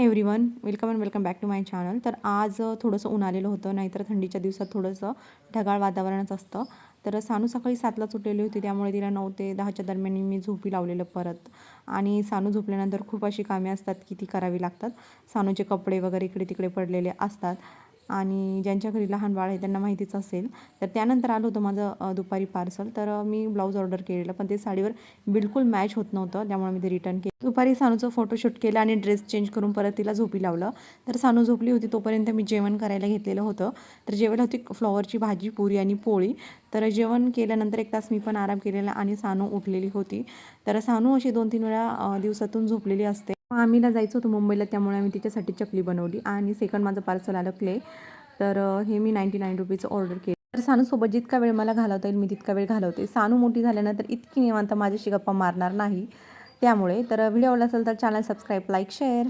Everyone, welcome and welcome back to my channel. तर आज थोडंसं ऊन आलेलं होतं, नाहीतर थंडीच्या दिवसात थोडंसं ढगाळ वातावरणच असतं. तर सानू सकाळी 7ला उठलेली होती, त्यामुळे तिला 9 ते 10च्या दरम्यान मी झोपी लावलेलं परत. आणि सानू झोपल्यानंतर खूप अशी कामे असतात की ती करावी लागतात. सानूचे कपडे वगैरे इकडे तिकडे पडलेले असतात आणि ज्यांच्या घरी लहान बाळ आहे त्यांना माहितीच असेल. तर त्यानंतर आलं होतं माझं दुपारी पार्सल. तर मी ब्लाऊज ऑर्डर केलेलं, पण ते साडीवर बिलकुल मॅच होत नव्हतं, त्यामुळे मी ते रिटर्न केलं. दुपारी सानूचं फोटोशूट केलं आणि ड्रेस चेंज करून परत तिला झोपी लावलं. तर सानू झोपली होती तोपर्यंत मी जेवण करायला घेतलेलं होतं. तर जेवायला होती फ्लॉवरची भाजी, पुरी आणि पोळी. तर जेवण केल्यानंतर 1 तास मी पण आराम केलेला आणि सानू उठलेली होती. तर सानू अशी 2-3 वेळा दिवसातून झोपलेली असते. आम्हीला जायचं होतं मुंबईला, त्यामुळे आम्ही तिच्यासाठी चकली बनवली. आणि सेकंड माझं पार्सल आलं क्ले. तर हे मी 99 रुपीचं ऑर्डर केलं. तर सानूसोबत जितका वेळ मला घालवता येईल मी तितका वेळ घालवते. सानू मोठी झाल्यानंतर इतकी निवांत माझ्याशी गप्पा मारणार नाही, त्यामुळे. तर व्हिडिओ आवडला असेल तर चॅनल सबस्क्राईब, लाईक, शेअर.